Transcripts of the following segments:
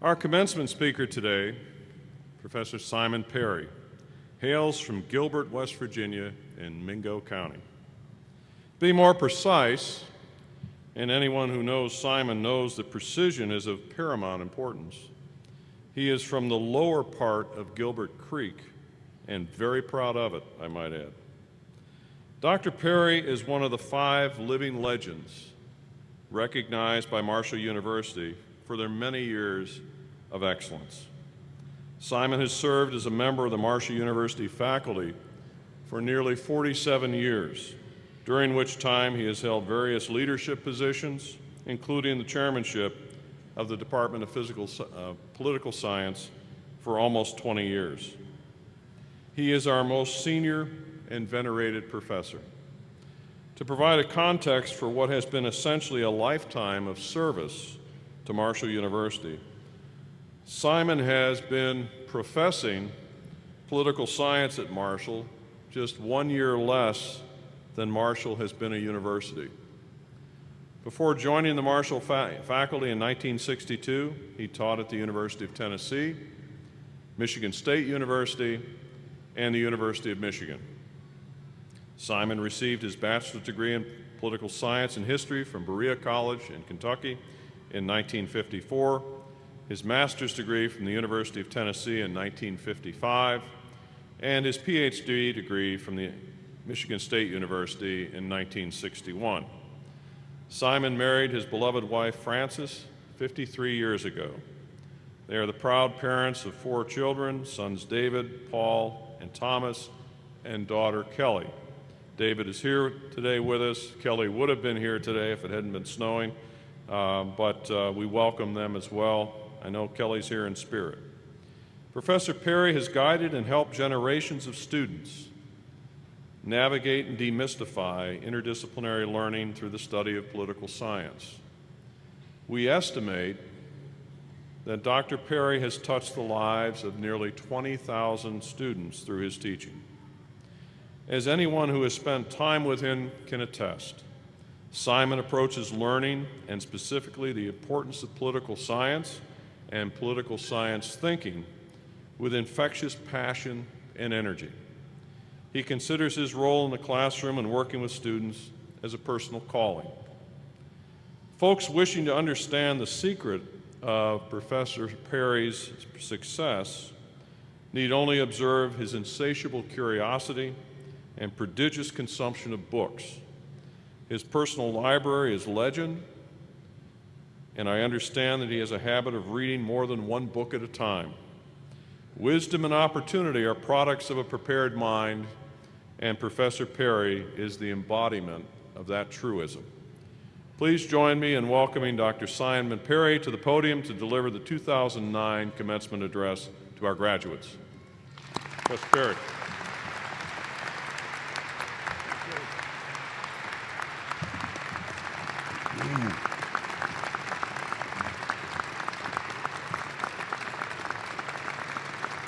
Our commencement speaker today, Professor Simon Perry, hails from Gilbert, West Virginia in Mingo County. To be more precise, and anyone who knows Simon knows that precision is of paramount importance, he is from the lower part of Gilbert Creek, and very proud of it, I might add. Dr. Perry is one of the 5 living legends recognized by Marshall University for their many years of excellence. Simon has served as a member of the Marshall University faculty for nearly 47 years, during which time he has held various leadership positions, including the chairmanship of the Department of Political Science for almost 20 years. He is our most senior and venerated professor. To provide a context for what has been essentially a lifetime of service to Marshall University, Simon has been professing political science at Marshall just 1 year less than Marshall has been a university. Before joining the Marshall faculty in 1962, he taught at the University of Tennessee, Michigan State University, and the University of Michigan. Simon received his bachelor's degree in political science and history from Berea College in Kentucky in 1954, his master's degree from the University of Tennessee in 1955, and his PhD degree from the Michigan State University in 1961. Simon married his beloved wife, Frances, 53 years ago. They are the proud parents of 4 children, sons David, Paul, and Thomas, and daughter Kelly. David is here today with us. Kelly would have been here today if it hadn't been snowing, but we welcome them as well. I know Kelly's here in spirit. Professor Perry has guided and helped generations of students navigate and demystify interdisciplinary learning through the study of political science. We estimate that Dr. Perry has touched the lives of nearly 20,000 students through his teaching. As anyone who has spent time with him can attest, Simon approaches learning, and specifically the importance of political science and political science thinking, with infectious passion and energy. He considers his role in the classroom and working with students as a personal calling. Folks wishing to understand the secret of Professor Perry's success need only observe his insatiable curiosity and prodigious consumption of books. His personal library is legend, and I understand that he has a habit of reading more than 1 book at a time. Wisdom and opportunity are products of a prepared mind, and Professor Perry is the embodiment of that truism. Please join me in welcoming Dr. Simon Perry to the podium to deliver the 2009 commencement address to our graduates. Professor Perry.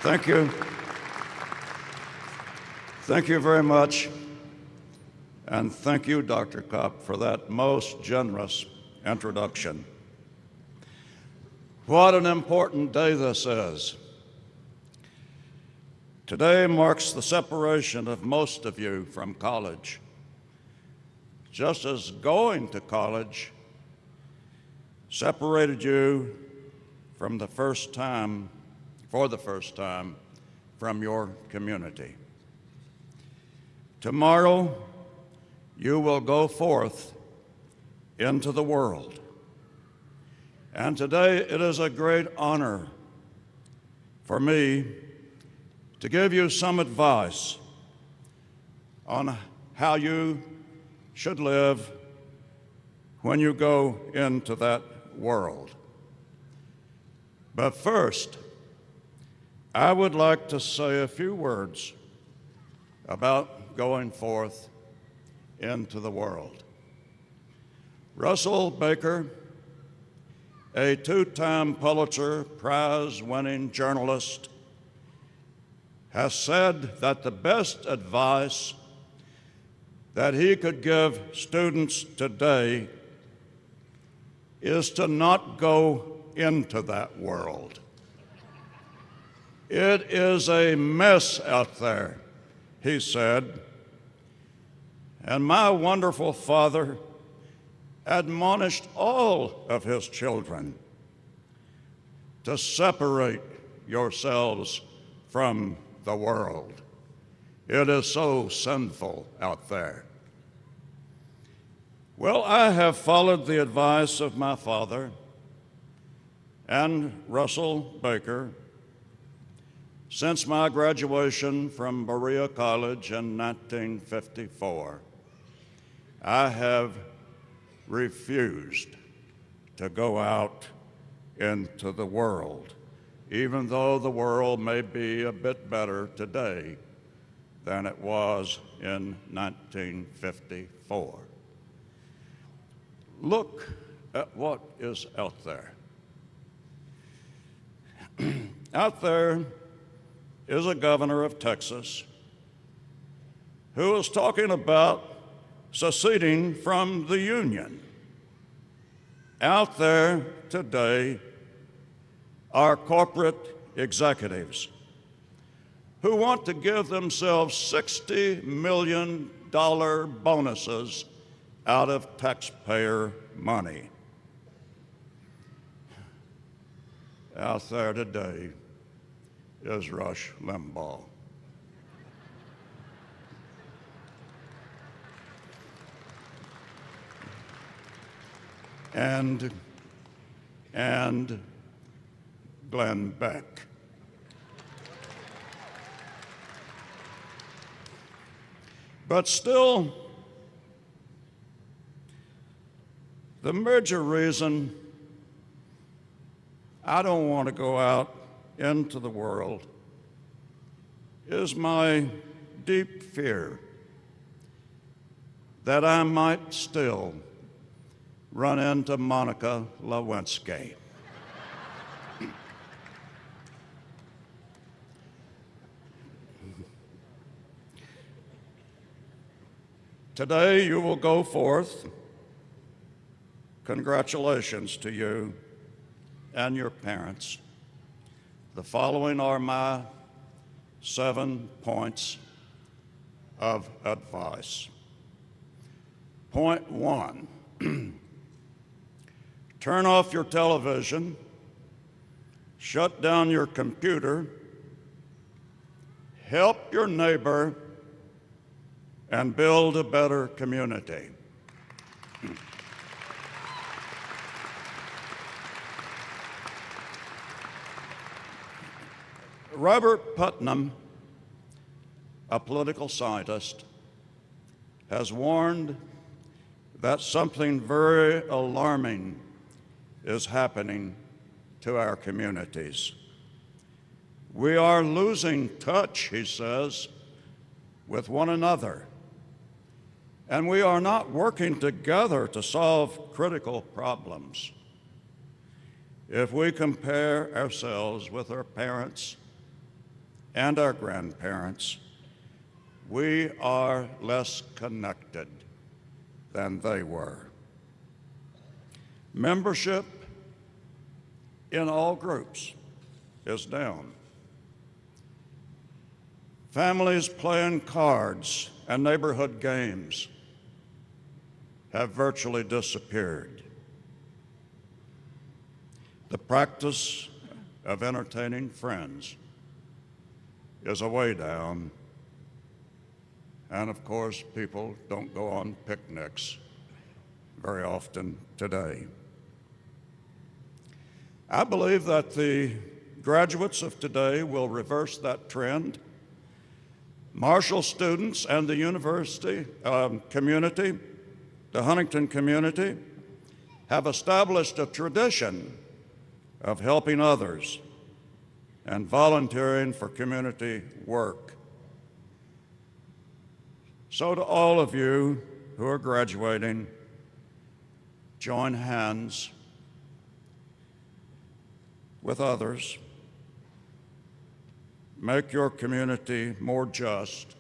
Thank you. Thank you very much. And thank you, Dr. Kopp, for that most generous introduction. What an important day this is. Today marks the separation of most of you from college, just as going to college separated you from the first time, for the first time, from your community. Tomorrow, you will go forth into the world. And today, it is a great honor for me to give you some advice on how you should live when you go into that world. But first, I would like to say a few words about going forth into the world. Russell Baker, a 2-time Pulitzer Prize-winning journalist, has said that the best advice that he could give students today is to not go into that world. It is a mess out there, he said. And my wonderful Father admonished all of his children to separate yourselves from the world. It is so sinful out there. Well, I have followed the advice of my father and Russell Baker since my graduation from Berea College in 1954. I have refused to go out into the world, even though the world may be a bit better today than it was in 1954. Look at what is out there. Out there is a governor of Texas who is talking about seceding from the Union. Out there today are corporate executives who want to give themselves $60 million bonuses out of taxpayer money. Out there today is Rush Limbaugh. And Glenn Beck. But still, the major reason I don't want to go out into the world is my deep fear that I might still run into Monica Lewinsky. Today you will go forth. Congratulations to you and your parents. The following are my 7 points of advice. Point 1, turn off your television, shut down your computer, help your neighbor, and build a better community. Robert Putnam, a political scientist, has warned that something very alarming is happening to our communities. We are losing touch, he says, with one another, and we are not working together to solve critical problems. If we compare ourselves with our parents and our grandparents, we are less connected than they were. Membership in all groups is down. Families playing cards and neighborhood games have virtually disappeared. The practice of entertaining friends is a way down. And of course, people don't go on picnics very often today. I believe that the graduates of today will reverse that trend. Marshall students and the university community, the Huntington community, have established a tradition of helping others and volunteering for community work. So to all of you who are graduating, join hands with others. Make your community more just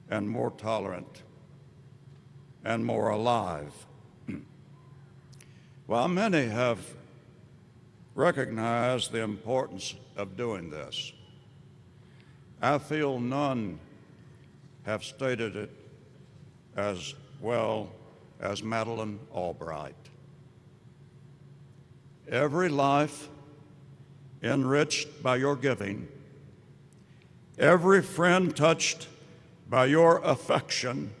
and more tolerant and more alive. While many have recognize the importance of doing this. I feel none have stated it as well as Madeleine Albright. Every life enriched by your giving, every friend touched by your affection,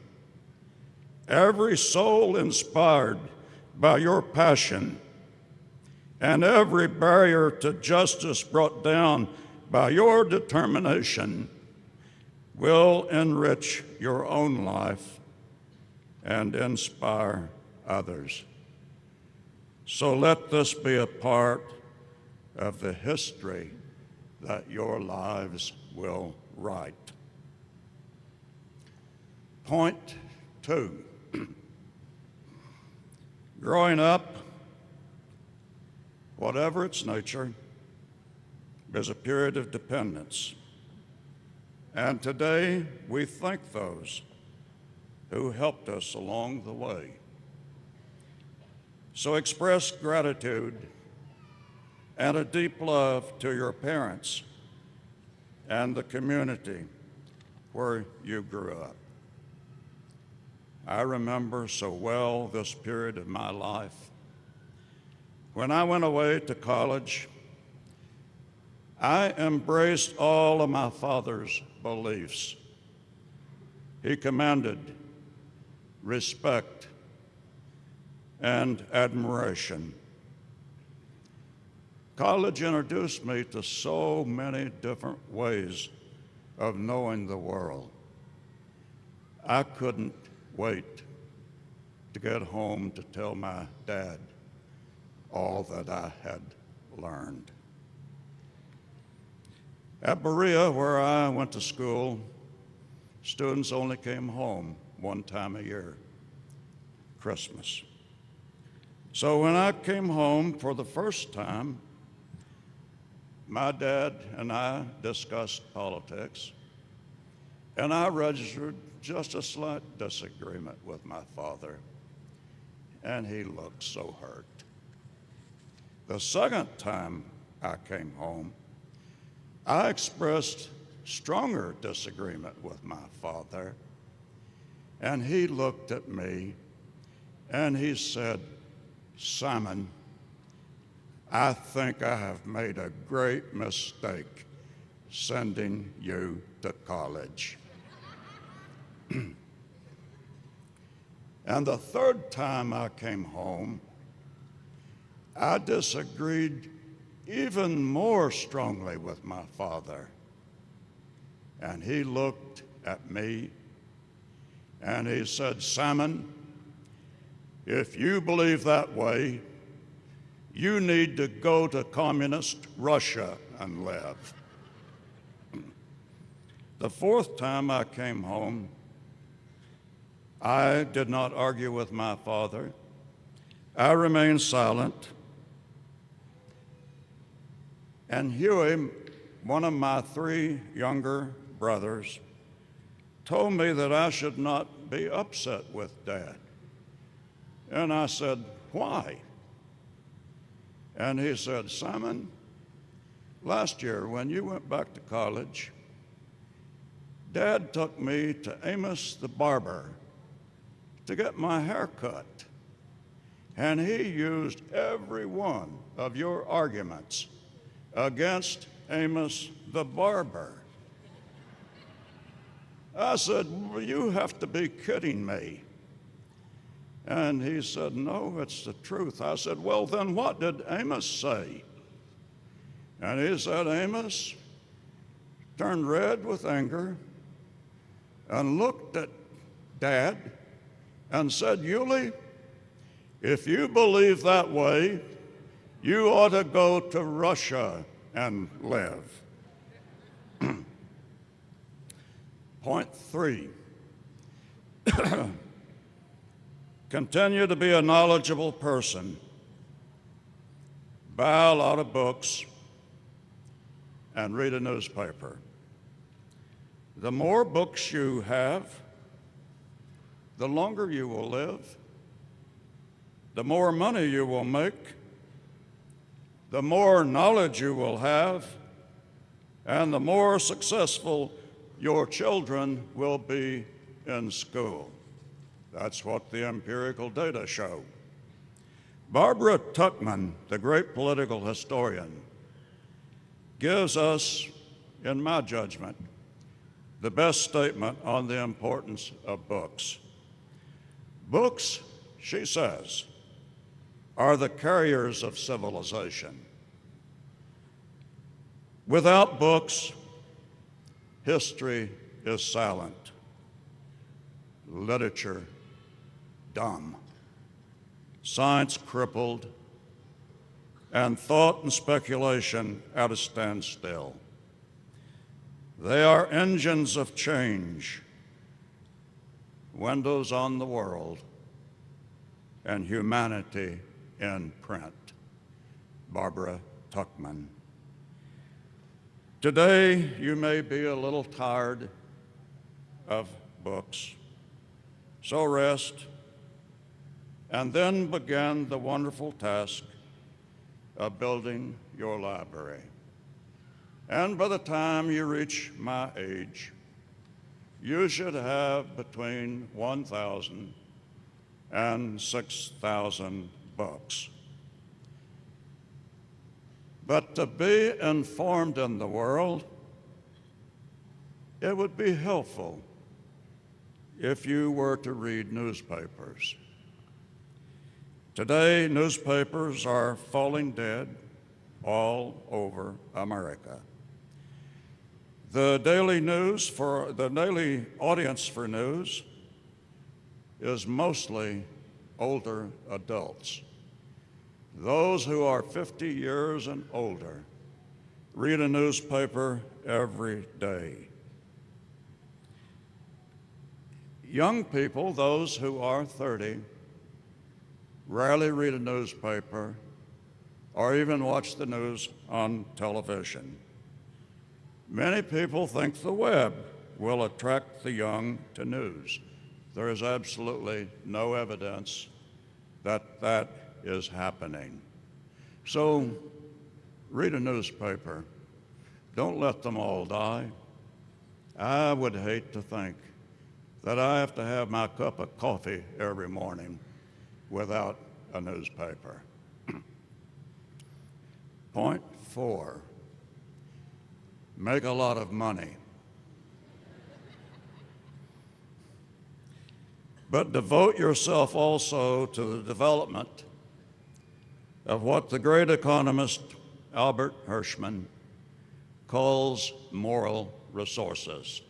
every soul inspired by your passion, and every barrier to justice brought down by your determination will enrich your own life and inspire others. So let this be a part of the history that your lives will write. Point 2. Growing up, whatever its nature, is a period of dependence. And today we thank those who helped us along the way. So express gratitude and a deep love to your parents and the community where you grew up. I remember so well this period of my life. When I went away to college, I embraced all of my father's beliefs. He commanded respect and admiration. College introduced me to so many different ways of knowing the world. I couldn't wait to get home to tell my dad all that I had learned. At Berea, where I went to school, students only came home one time a year, Christmas. So when I came home for the first time, my dad and I discussed politics, and I registered just a slight disagreement with my father, and he looked so hurt. The second time I came home, I expressed stronger disagreement with my father, and he looked at me and he said, "Simon, I think I have made a great mistake sending you to college." And the third time I came home, I disagreed even more strongly with my father. And he looked at me and he said, "Simon, if you believe that way, you need to go to communist Russia and live." The fourth time I came home, I did not argue with my father. I remained silent. And Huey, one of my 3 younger brothers, told me that I should not be upset with Dad. And I said, "Why?" And he said, "Simon, last year when you went back to college, Dad took me to Amos the barber to get my hair cut. And he used every one of your arguments against Amos the barber." I said, "Well, you have to be kidding me." And he said, "No, it's the truth." I said, "Well, then what did Amos say?" And he said, "Amos turned red with anger and looked at Dad and said, 'Yulie, if you believe that way, you ought to go to Russia and live.'" Point 3. Continue to be a knowledgeable person. Buy a lot of books and read a newspaper. The more books you have, the longer you will live, the more money you will make, the more knowledge you will have, and the more successful your children will be in school. That's what the empirical data show. Barbara Tuchman, the great political historian, gives us, in my judgment, the best statement on the importance of books. Books, she says, are the carriers of civilization. Without books, history is silent, literature dumb, science crippled, and thought and speculation at a standstill. They are engines of change, windows on the world, and humanity in print. Barbara Tuchman. Today, you may be a little tired of books, so rest, and then begin the wonderful task of building your library. And by the time you reach my age, you should have between 1,000 and 6,000 books. But to be informed in the world, it would be helpful if you were to read newspapers. Today, newspapers are falling dead all over America. The daily audience for news is mostly older adults. Those who are 50 years and older read a newspaper every day. Young people, those who are 30, rarely read a newspaper or even watch the news on television. Many people think the web will attract the young to news. There is absolutely no evidence that that is happening. So read a newspaper. Don't let them all die. I would hate to think that I have to have my cup of coffee every morning without a newspaper. Point 4, make a lot of money. But devote yourself also to the development of what the great economist Albert Hirschman calls moral resources.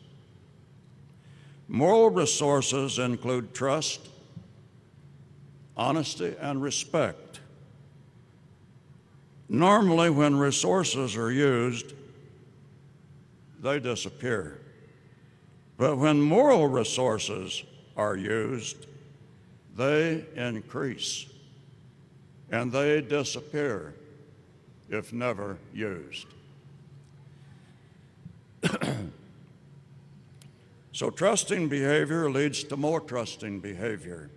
Moral resources include trust, honesty, and respect. Normally, when resources are used, they disappear. But when moral resources are used, they increase, and they disappear if never used. So trusting behavior leads to more trusting behavior.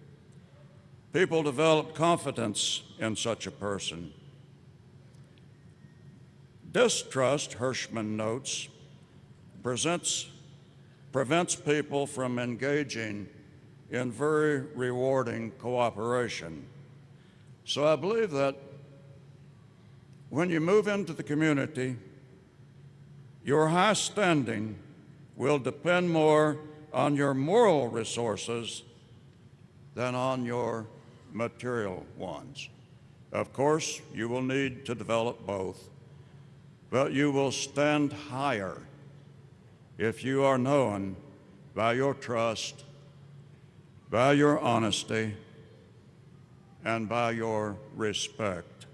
People develop confidence in such a person. Distrust, Hirschman notes, prevents people from engaging in very rewarding cooperation. So I believe that when you move into the community, your high standing will depend more on your moral resources than on your material ones. Of course, you will need to develop both, but you will stand higher if you are known by your trust, by your honesty, and by your respect.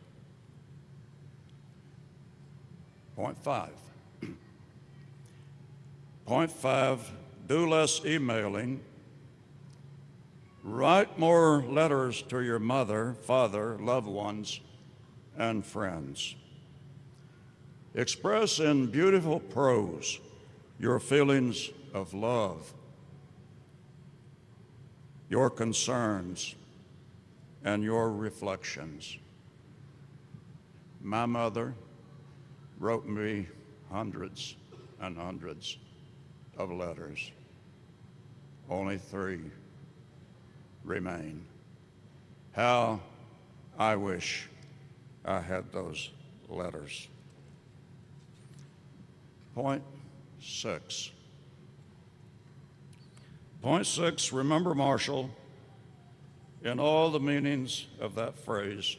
Point 5. Point 5, do less emailing. Write more letters to your mother, father, loved ones, and friends. Express in beautiful prose your feelings of love, your concerns, and your reflections. my mother wrote me hundreds and hundreds of letters. Only 3 remain. How I wish I had those letters. Point 6. Point 6, remember Marshall in all the meanings of that phrase.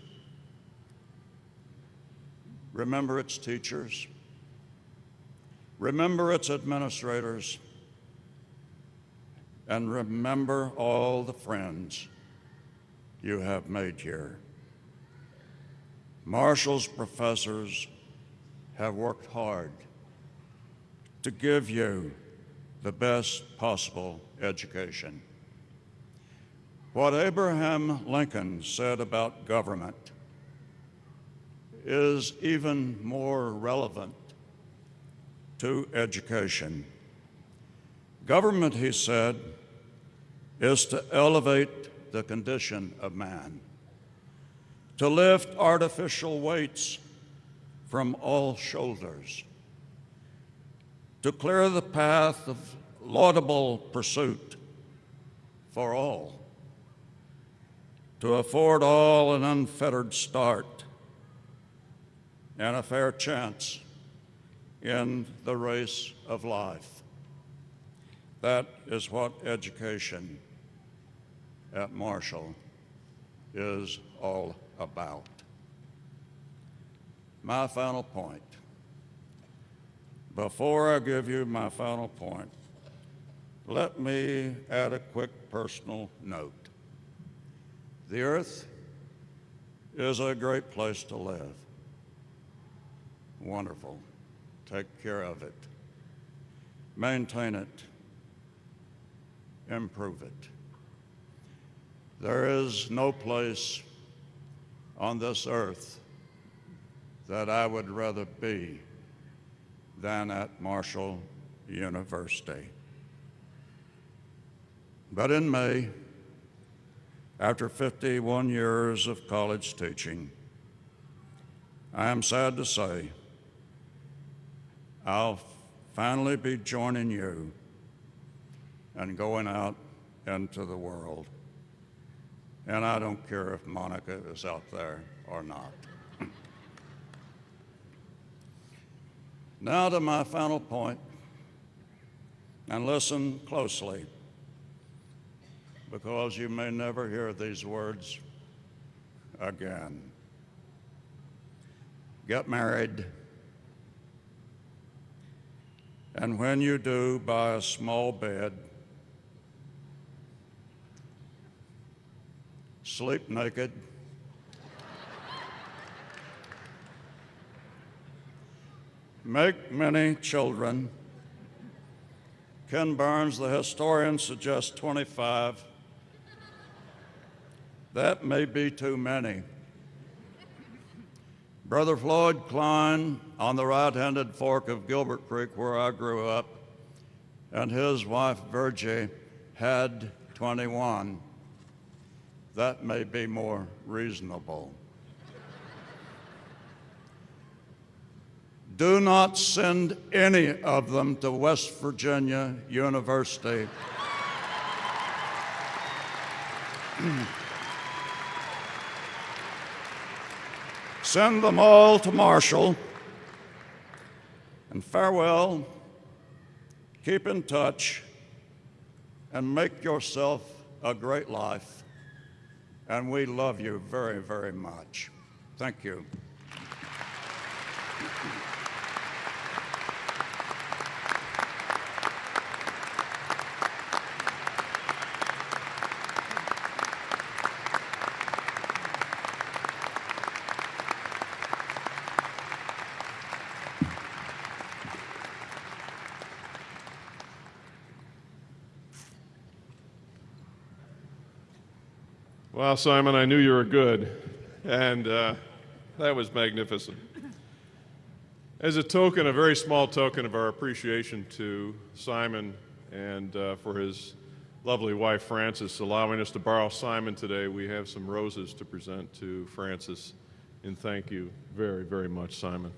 Remember its teachers. Remember its administrators. And remember all the friends you have made here. Marshall's professors have worked hard to give you the best possible education. What Abraham Lincoln said about government is even more relevant to education. Government, he said, is to elevate the condition of man, to lift artificial weights from all shoulders, to clear the path of laudable pursuit for all, to afford all an unfettered start and a fair chance in the race of life. That is what education at Marshall is all about. My final point. Before I give you my final point, let me add a quick personal note. The earth is a great place to live. Wonderful. Take care of it. Maintain it. Improve it. There is no place on this earth that I would rather be than at Marshall University. But in May, after 51 years of college teaching, I am sad to say I'll finally be joining you and going out into the world. And I don't care if Monica is out there or not. Now to my final point, and listen closely, because you may never hear these words again. Get married, and when you do, buy a small bed, sleep naked, make many children. Ken Burns, the historian, suggests 25. That may be too many. Brother Floyd Klein, on the right-handed fork of Gilbert Creek, where I grew up, and his wife Virgie had 21. That may be more reasonable. Do not send any of them to West Virginia University. Send them all to Marshall. And farewell, keep in touch, and make yourself a great life. And we love you very, very much. Thank you. Wow, Simon, I knew you were good, and that was magnificent. As a token, a very small token of our appreciation to Simon and for his lovely wife, Frances, allowing us to borrow Simon today, we have some roses to present to Frances And thank you very, very much, Simon.